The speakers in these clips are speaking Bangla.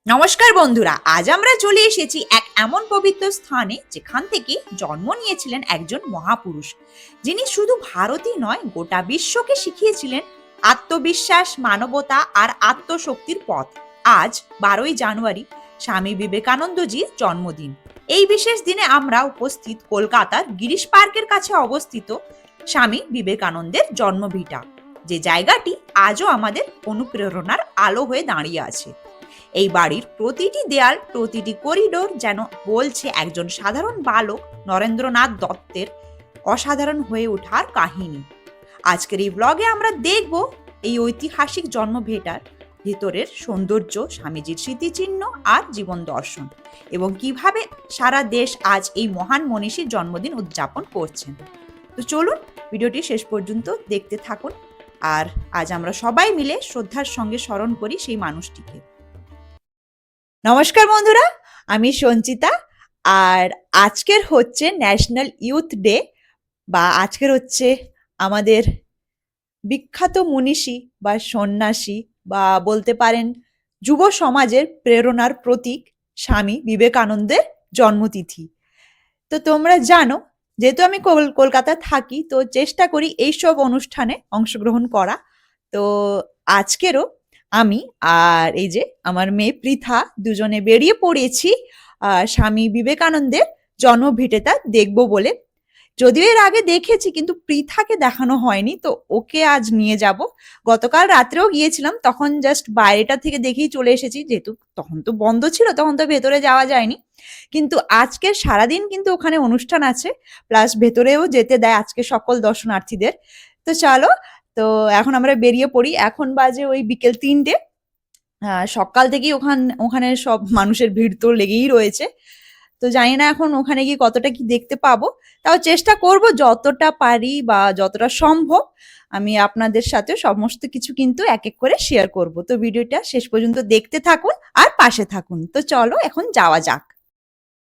নমস্কার বন্ধুরা, আজ আমরা চলে এসেছি এক এমন পবিত্র স্থানে যেখান থেকে জন্ম নিয়েছিলেন একজন মহাপুরুষ, যিনি শুধু ভারতই নয় গোটা বিশ্বকে শিখিয়েছিলেন আত্মবিশ্বাস, মানবতা আর আত্মশক্তির পথ। আজ 12ই জানুয়ারি স্বামী বিবেকানন্দজির জন্মদিন। এই বিশেষ দিনে আমরা উপস্থিত কলকাতার গিরিশ পার্কের কাছে অবস্থিত স্বামী বিবেকানন্দের জন্মভিটা, যে জায়গাটি আজও আমাদের অনুপ্রেরণার আলো হয়ে দাঁড়িয়ে আছে। এই বাড়ির প্রতিটি দেয়াল, প্রতিটি করিডোর যেন বলছে একজন সাধারণ বালক নরেন্দ্রনাথ দত্তের অসাধারণ হয়ে ওঠার কাহিনী। আজকের এই ব্লগে আমরা দেখব এই ঐতিহাসিক জন্মভিটার ভেতরের সৌন্দর্য, স্বামীজির স্মৃতিচিহ্ন আর জীবন দর্শন, এবং কিভাবে সারা দেশ আজ এই মহান মনীষীর জন্মদিন উদযাপন করছেন। তো চলুন ভিডিওটি শেষ পর্যন্ত দেখতে থাকুন, আর আজ আমরা সবাই মিলে শ্রদ্ধার সঙ্গে স্মরণ করি সেই মানুষটিকে। নমস্কার বন্ধুরা, আমি সঞ্চিতা, আর আজকের হচ্ছে ন্যাশনাল ইউথ ডে, বা আজকের হচ্ছে আমাদের বিখ্যাত মনীষী বা সন্ন্যাসী বা বলতে পারেন যুব সমাজের প্রেরণার প্রতীক স্বামী বিবেকানন্দের জন্মতিথি। তো তোমরা জানো, যেহেতু আমি কলকাতায় থাকি, তো চেষ্টা করি এইসব অনুষ্ঠানে অংশগ্রহণ করা। তো আজকেরও আমি আর এই যে আমার মেয়ে পৃথা দুজনে বেরিয়ে পড়েছি স্বামী বিবেকানন্দের জন্মভিটেটা দেখবো বলে। যদিও এর আগে দেখেছি, কিন্তু পৃথাকে দেখানো হয়নি, তো ওকে আজ নিয়ে যাব। গতকাল রাত্রেও গিয়েছিলাম, তখন জাস্ট বাইরেটা থেকে দেখেই চলে এসেছি, যেহেতু তখন তো বন্ধ ছিল, তখন তো ভেতরে যাওয়া যায়নি। কিন্তু আজকের সারাদিন কিন্তু ওখানে অনুষ্ঠান আছে, প্লাস ভেতরেও যেতে দেয় আজকে সকল দর্শনার্থীদের। তো চলো, তো এখন আমরা বেরিয়ে পড়ি। এখন বাজে ওই বিকেল 3টে। সকাল থেকেই ওখানে সব মানুষের ভিড় তো লেগেই রয়েছে। তো জানি না এখন ওখানে গিয়ে কতটা কি দেখতে পাবো, তাও চেষ্টা করব যতটা পারি বা যতটা সম্ভব আমি আপনাদের সাথে সমস্ত কিছু কিন্তু এক এক করে শেয়ার করব। তো ভিডিওটা শেষ পর্যন্ত দেখতে থাকুন আর পাশে থাকুন। তো চলো এখন যাওয়া যাক।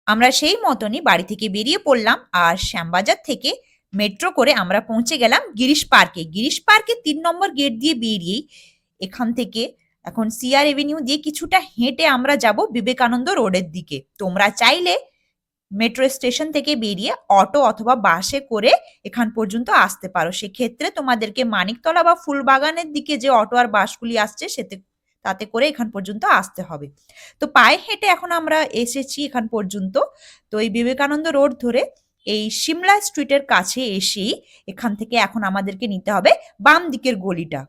আমরা সেই মতনই বাড়ি থেকে বেরিয়ে পড়লাম, আর শ্যামবাজার থেকে মেট্রো করে আমরা পৌঁছে গেলাম গিরিশ পার্কে। গিরিশ পার্কে 3 নম্বর গেট দিয়ে বেরিয়েই এখান থেকে এখন সিআর এভিনিউ দিয়ে কিছুটা হেঁটে আমরা যাব বিবেকানন্দ রোডের দিকে। তোমরা চাইলে মেট্রো স্টেশন থেকে বেরিয়ে অটো অথবা বাসে করে এখান পর্যন্ত আসতে পারো। সেক্ষেত্রে তোমাদেরকে মানিকতলা বা ফুলবাগানের দিকে যে অটো আর বাসগুলি আসছে তাতে করে এখান পর্যন্ত আসতে হবে। তো পায়ে হেঁটে এখন আমরা এসেছি এখান পর্যন্ত। তো এই বিবেকানন্দ রোড ধরে এই সিমলা স্ট্রিটের কাছে এসেই এখান থেকে এখন আমাদেরকে নিতে হবে বাম দিকের গলিটা।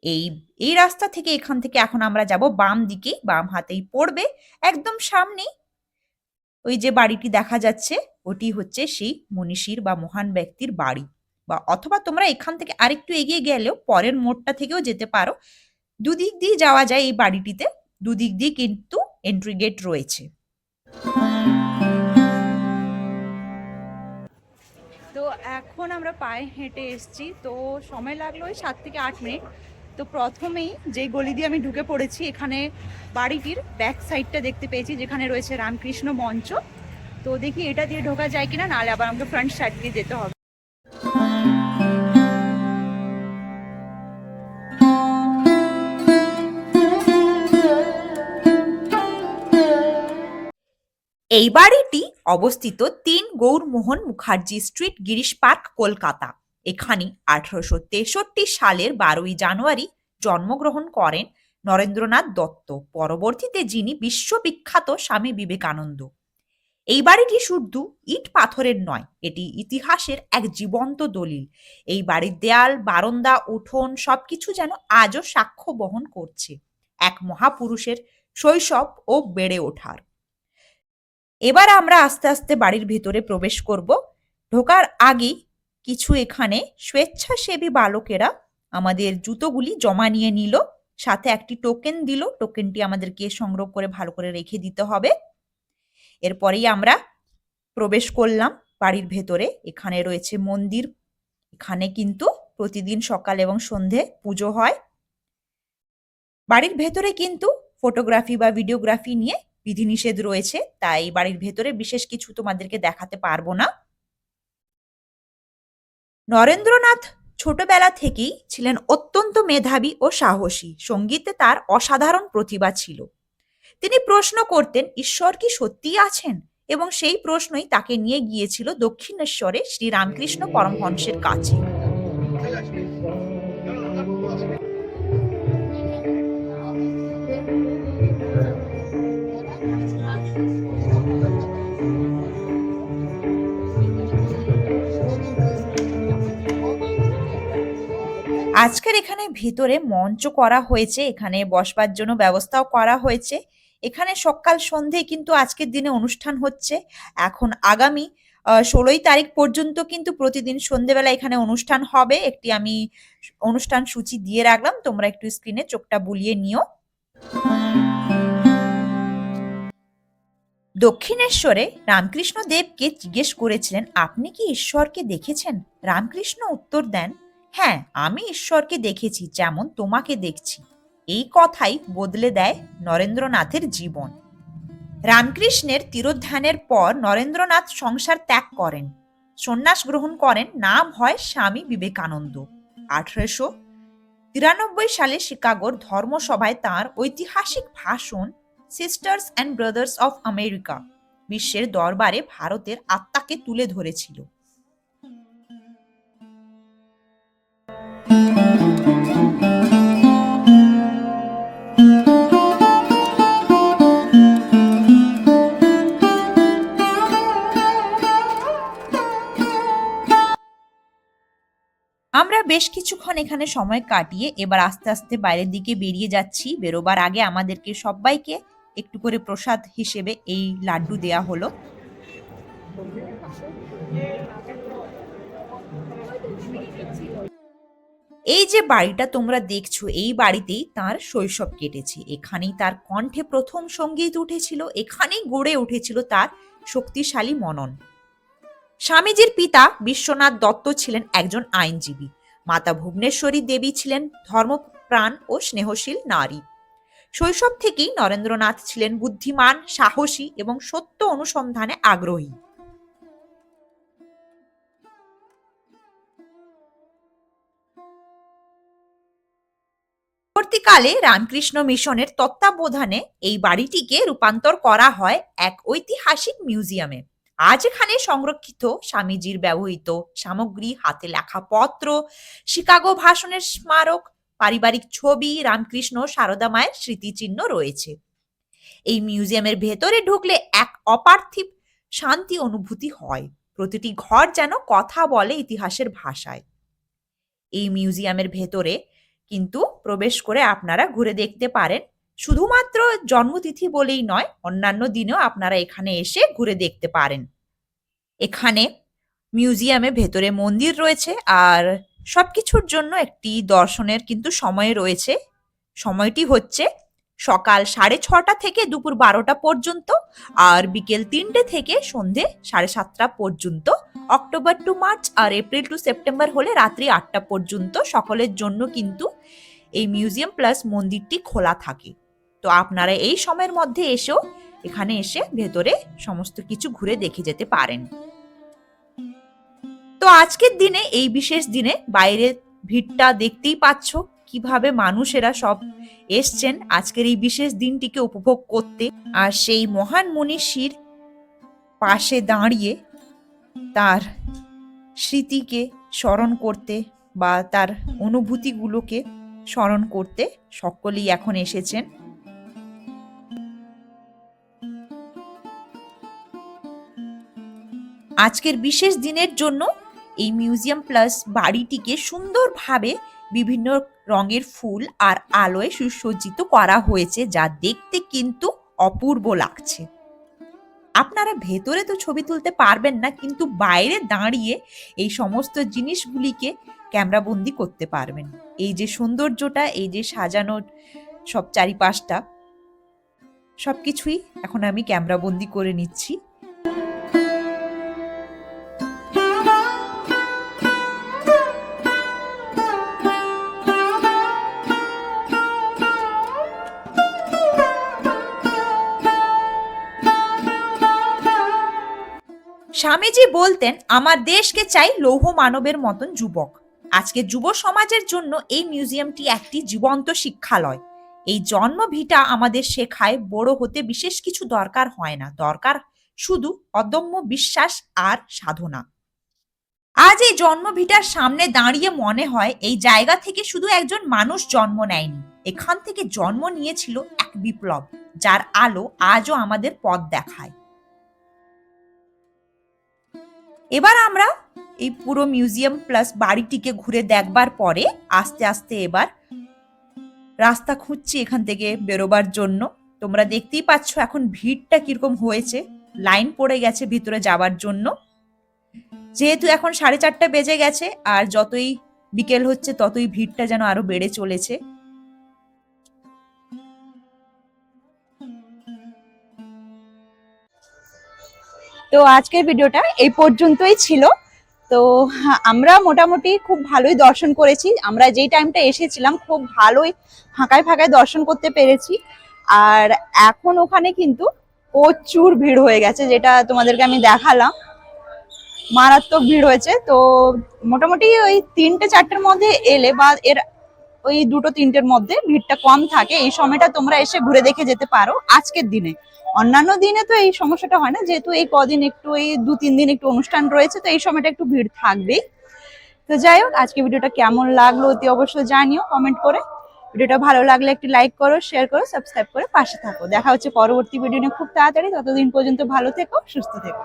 এই এই রাস্তা থেকে এখান থেকে এখন আমরা যাব বাম দিকে, বাম হাতেই পড়বে। একদম সামনেই ওই যে বাড়িটি দেখা যাচ্ছে, ওটি হচ্ছে সেই মনীষীর বা মহান ব্যক্তির বাড়ি। বা অথবা তোমরা এখান থেকে আরেকটু এগিয়ে গেলেও পরের মোড়টা থেকেও যেতে পারো। দুদিক দিয়ে যাওয়া যায় এই বাড়িটিতে, দুদিক দিয়ে কিন্তু এন্ট্রি গেট রয়েছে। তো এখন আমরা পায়ে হেঁটে এসেছি, তো সময় লাগলো ওই 7 থেকে 8 মিনিট। তো প্রথমেই যে গলি দিয়ে আমি ঢুকে পড়েছি, এখানে বাড়িটির ব্যাক সাইডটা দেখতে পেয়েছি, যেখানে রয়েছে রামকৃষ্ণ মঞ্চ। তো দেখি এটা দিয়ে ঢোকা যায় কিনা, নাহলে আবার আমাকে ফ্রন্ট সাইড দিয়ে যেতে হবে। এই বাড়িটি অবস্থিত 3 গৌরমোহন মুখার্জি স্ট্রিট, গিরিশ পার্ক, কলকাতা। এখানে 1863 সালের 12ই জানুয়ারি জন্মগ্রহণ করেন নরেন্দ্রনাথ দত্ত, পরবর্তীতে যিনি বিশ্ববিখ্যাত স্বামী বিবেকানন্দ। এই বাড়িটি শুধু ইট পাথরের নয়, এটি ইতিহাসের এক জীবন্ত দলিল। এই বাড়ির দেয়াল, বারান্দা, উঠোন সবকিছু যেন আজও সাক্ষ্য বহন করছে এক মহাপুরুষের শৈশব ও বেড়ে ওঠার। এবার আমরা আস্তে আস্তে বাড়ির ভেতরে প্রবেশ করব। ঢোকার আগেই কিছু এখানে স্বেচ্ছাসেবী বালকেরা আমাদের জুতোগুলি জমা নিয়ে নিল, সাথে একটি টোকেন দিল। টোকেনটি আমাদেরকে সংগ্রহ করে ভালো করে রেখে দিতে হবে। এরপরেই আমরা প্রবেশ করলাম বাড়ির ভেতরে। এখানে রয়েছে মন্দির, এখানে কিন্তু প্রতিদিন সকাল এবং সন্ধে পুজো হয়। বাড়ির ভেতরে কিন্তু ফটোগ্রাফি বা ভিডিওগ্রাফি নিয়ে বিধিনিষেধ রয়েছে, তাই বাড়ির ভেতরে বিশেষ কিছু তোমাদেরকে দেখাতে পারবো না। নরেন্দ্রনাথ ছোটবেলা থেকেই ছিলেন অত্যন্ত মেধাবী ও সাহসী। সঙ্গীতে তার অসাধারণ প্রতিভা ছিল। তিনি প্রশ্ন করতেন, ঈশ্বর কি সত্যিই আছেন? এবং সেই প্রশ্নই তাকে নিয়ে গিয়েছিল দক্ষিণেশ্বরে শ্রী রামকৃষ্ণ পরমহংসের কাছে। আজকের এখানে ভিতরে মঞ্চ করা হয়েছে, এখানে বসবার জন্য ব্যবস্থাও করা হয়েছে। এখানে সকাল সন্ধে কিন্তু আজকের দিনে অনুষ্ঠান হচ্ছে। এখন আগামী 16ই তারিখ পর্যন্ত কিন্তু প্রতিদিন সন্ধেবেলা এখানে অনুষ্ঠান হবে। একটি আমি অনুষ্ঠান সূচি দিয়ে রাখলাম, তোমরা একটু স্ক্রিনে চোখটা বুলিয়ে নিও। দক্ষিণেশ্বরে রামকৃষ্ণ দেবকে জিজ্ঞেস করেছিলেন, আপনি কি ঈশ্বরকে দেখেছেন? রামকৃষ্ণ উত্তর দেন, হ্যাঁ, আমি ঈশ্বরকে দেখেছি, যেমন তোমাকে দেখছি। এই কথাই বদলে দেয় নরেন্দ্রনাথের জীবন। রামকৃষ্ণের তিরোধানের পর নরেন্দ্রনাথ সংসার ত্যাগ করেন, সন্ন্যাস গ্রহণ করেন। নাম হয় স্বামী বিবেকানন্দ। 1893 সালে শিকাগোর ধর্মসভায় তাঁর ঐতিহাসিক ভাষণ sisters and brothers of America বিশ্বের দরবারে ভারতের আত্মাকে তুলে ধরেছিল। আমরা বেশ কিছুক্ষণ এখানে সময় কাটিয়ে এবার আস্তে আস্তে বাইরের দিকে বেরিয়ে যাচ্ছি। বেরোবার আগে আমাদেরকে সবাইকে একটু করে প্রসাদ হিসেবে এই লাড্ডু দেয়া হলো। এই যে বাড়িটা তোমরা দেখছো, এই বাড়িতেই তার শৈশব কেটেছে। এখানেই তার কণ্ঠে প্রথম সঙ্গীত উঠেছিল, এখানেই গড়ে উঠেছিল তার শক্তিশালী মনন। স্বামীজির পিতা বিশ্বনাথ দত্ত ছিলেন একজন আইনজীবী। মাতা ভুবনেশ্বরী দেবী ছিলেন ধর্মপ্রাণ ও স্নেহশীল নারী। শৈশব থেকেই নরেন্দ্রনাথ ছিলেন বুদ্ধিমান, সাহসী এবং সত্য অনুসন্ধানে আগ্রহী। পরবর্তীকালে রামকৃষ্ণ মিশনের তত্ত্বাবধানে এই বাড়িটিকে রূপান্তর করা হয় এক ঐতিহাসিক মিউজিয়ামে। আজ এখানে সংরক্ষিত স্বামীজির ব্যবহৃত সামগ্রী, হাতে লেখা পত্র, শিকাগো ভাষণের স্মারক, পারিবারিক ছবি, রামকৃষ্ণ সারদা মায়ের স্মৃতিচিহ্ন রয়েছে। এই মিউজিয়ামের ভেতরে ঢুকলে এক অপার্থিব শান্তি অনুভূতি হয়। প্রতিটি ঘর যেন কথা বলে ইতিহাসের ভাষায়। এই মিউজিয়ামের ভেতরে কিন্তু প্রবেশ করে আপনারা ঘুরে দেখতে পারেন। শুধুমাত্র জন্মতিথি বলেই নয়, অন্যান্য দিনেও আপনারা এখানে এসে ঘুরে দেখতে পারেন। এখানে মিউজিয়ামে ভেতরে মন্দির রয়েছে, আর সবকিছুর জন্য একটি দর্শনের কিন্তু সময় রয়েছে। সময়টি হচ্ছে সকাল 6:30 থেকে দুপুর 12টা পর্যন্ত, আর বিকেল 3টে থেকে সন্ধে 7:30 পর্যন্ত। অক্টোবর টু মার্চ আর এপ্রিল টু সেপ্টেম্বর হলে রাত্রি 8টা পর্যন্ত সকলের জন্য কিন্তু এই মিউজিয়াম প্লাস মন্দিরটি খোলা থাকে। তো আপনারা এই সময়ের মধ্যে এসেও এখানে এসে ভেতরে সমস্ত কিছু ঘুরে দেখে যেতে পারেন। তো আজকের দিনে, এই বিশেষ দিনে বাইরের ভিড়টা দেখতেই পাচ্ছ, কিভাবে মানুষেরা সব এসছেন আজকের এই বিশেষ দিনটিকে উপভোগ করতে, আর সেই মহান মনীষীর পাশে দাঁড়িয়ে তার স্মৃতিকে স্মরণ করতে বা তার অনুভূতিগুলোকে স্মরণ করতে সকলেই এখন এসেছেন। আজকের বিশেষ দিনের জন্য এই মিউজিয়াম প্লাস বাড়িটিকে সুন্দরভাবে বিভিন্ন রঙের ফুল আর আলোয় সুসজ্জিত করা হয়েছে, যা দেখতে কিন্তু অপূর্ব লাগছে। আপনারা ভেতরে তো ছবি তুলতে পারবেন না, কিন্তু বাইরে দাঁড়িয়ে এই সমস্ত জিনিসগুলিকে ক্যামেরাবন্দি করতে পারবেন। এই যে সৌন্দর্যটা, এই যে সাজানো সব চারিপাশটা, সবকিছুই এখন আমি ক্যামেরাবন্দি করে নিচ্ছি। স্বামীজি বলতেন, আমার দেশকে চাই লৌহ মানবের মতন যুবক। আজকে যুব সমাজের জন্য এই মিউজিয়ামটি একটি জীবন্ত শিক্ষালয়। এই জন্ম ভিটা আমাদের শেখায় বড় হতে বিশেষ কিছু দরকার হয় না, দরকার শুধু অদম্য বিশ্বাস আর সাধনা। আজ এই জন্মভিটার সামনে দাঁড়িয়ে মনে হয় এই জায়গা থেকে শুধু একজন মানুষ জন্ম নেয়নি, এখান থেকে জন্ম নিয়েছিল এক বিপ্লব, যার আলো আজও আমাদের পথ দেখায়। এবার আমরা এই পুরো মিউজিয়াম প্লাস বাড়িটিকে ঘুরে দেখবার পরে আস্তে আস্তে এবার রাস্তা খুঁজছি এখান থেকে বেরোবার জন্য। তোমরা দেখতেই পাচ্ছ এখন ভিড়টা কিরকম হয়েছে, লাইন পড়ে গেছে ভিতরে যাবার জন্য। যেহেতু এখন 4:30 বেজে গেছে, আর যতই বিকেল হচ্ছে ততই ভিড়টা যেন আরো বেড়ে চলেছে। তো আজকের ভিডিওটা এই পর্যন্তই ছিল। তো আমরা মোটামুটি খুব ভালোই দর্শন করেছি, আমরা যেই টাইমটা এসেছিলাম খুব ভালোই ফাঁকায় ফাঁকায় দর্শন করতে পেরেছি। আর এখন ওখানে কিন্তু প্রচুর ভিড় হয়ে গেছে, যেটা তোমাদেরকে আমি দেখালাম, মারাত্মক ভিড় হয়েছে। তো মোটামুটি ওই 3টে-4টের মধ্যে এলে বা এর ওই 2টো-3টের মধ্যে ভিড়টা কম থাকে, এই সময়টা তোমরা এসে ঘুরে দেখে যেতে পারো আজকের দিনে। অন্যান্য দিনে তো এই সমস্যাটা হয় না, যেহেতু এই কদিন একটু এই 2-3 দিন একটু অনুষ্ঠান রয়েছে, তো এই সময়টা একটু ভিড় থাকবেই। তো যাই হোক, আজকে ভিডিওটা কেমন লাগলো অতি অবশ্যই জানিও কমেন্ট করে। ভিডিওটা ভালো লাগলে একটি লাইক করো, শেয়ার করো, সাবস্ক্রাইব করে পাশে থাকো। দেখা হচ্ছে পরবর্তী ভিডিও নিয়ে খুব তাড়াতাড়ি। ততদিন পর্যন্ত ভালো থেকো, সুস্থ থেকো।